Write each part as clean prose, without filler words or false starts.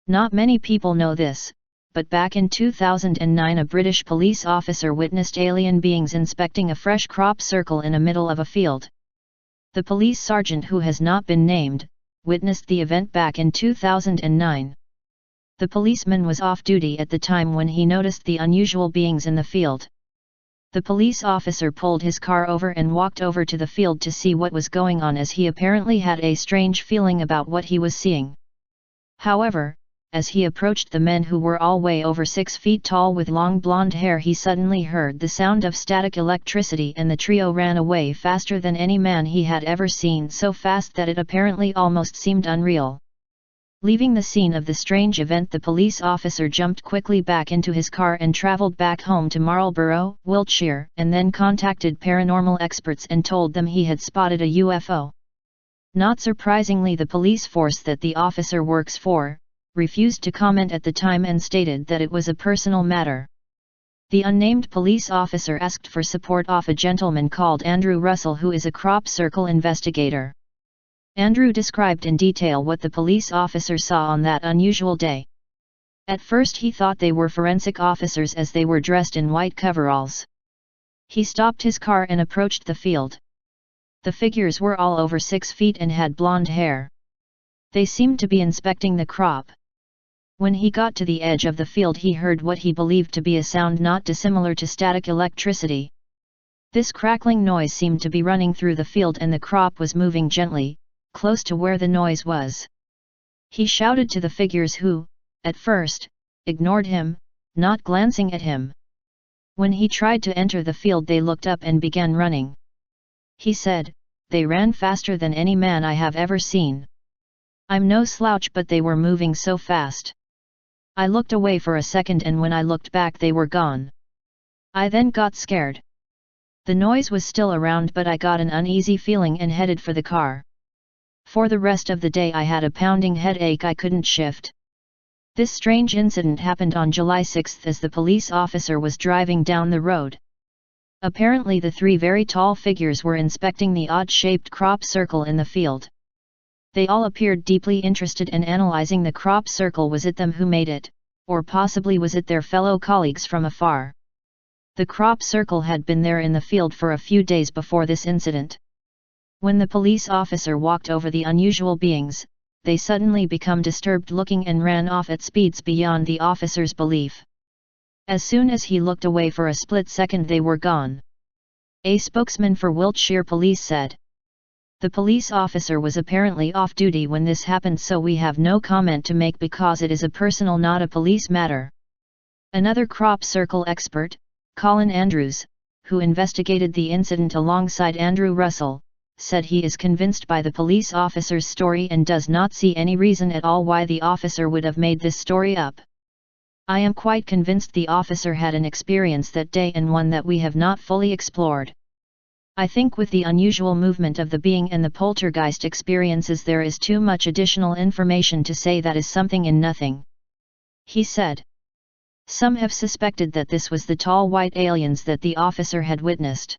Not many people know this, but back in 2009 a British police officer witnessed alien beings inspecting a fresh crop circle in the middle of a field. The police sergeant, who has not been named, witnessed the event back in 2009. The policeman was off duty at the time when he noticed the unusual beings in the field. The police officer pulled his car over and walked over to the field to see what was going on, as he apparently had a strange feeling about what he was seeing. However, as he approached the men, who were all way over 6 feet tall with long blonde hair, he suddenly heard the sound of static electricity, and the trio ran away faster than any man he had ever seen, so fast that it apparently almost seemed unreal. Leaving the scene of the strange event, the police officer jumped quickly back into his car and travelled back home to Marlborough, Wiltshire, and then contacted paranormal experts and told them he had spotted a UFO. Not surprisingly, the police force that the officer works for refused to comment at the time and stated that it was a personal matter. The unnamed police officer asked for support off a gentleman called Andrew Russell, who is a crop circle investigator. Andrew described in detail what the police officer saw on that unusual day. At first he thought they were forensic officers, as they were dressed in white coveralls. He stopped his car and approached the field. The figures were all over 6 feet and had blonde hair. They seemed to be inspecting the crop. When he got to the edge of the field, he heard what he believed to be a sound not dissimilar to static electricity. This crackling noise seemed to be running through the field, and the crop was moving gently, close to where the noise was. He shouted to the figures, who, at first, ignored him, not glancing at him. When he tried to enter the field, they looked up and began running. He said, "They ran faster than any man I have ever seen. I'm no slouch, but they were moving so fast. I looked away for a second, and when I looked back they were gone. I then got scared. The noise was still around, but I got an uneasy feeling and headed for the car. For the rest of the day I had a pounding headache I couldn't shift." This strange incident happened on July 6 as the police officer was driving down the road. Apparently the 3 very tall figures were inspecting the odd-shaped crop circle in the field. They all appeared deeply interested and analyzing the crop circle. Was it them who made it, or possibly was it their fellow colleagues from afar? The crop circle had been there in the field for a few days before this incident. When the police officer walked over the unusual beings, they suddenly became disturbed looking and ran off at speeds beyond the officer's belief. As soon as he looked away for a split second, they were gone. A spokesman for Wiltshire Police said. The police officer was apparently off duty when this happened, so we have no comment to make because it is a personal, not a police matter. Another crop circle expert, Colin Andrews, who investigated the incident alongside Andrew Russell, said he is convinced by the police officer's story and does not see any reason at all why the officer would have made this story up. "I am quite convinced the officer had an experience that day, and one that we have not fully explored. I think with the unusual movement of the being and the poltergeist experiences, there is too much additional information to say that is something in nothing," he said. Some have suspected that this was the tall white aliens that the officer had witnessed.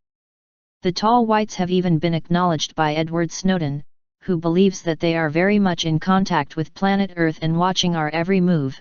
The tall whites have even been acknowledged by Edward Snowden, who believes that they are very much in contact with planet Earth and watching our every move.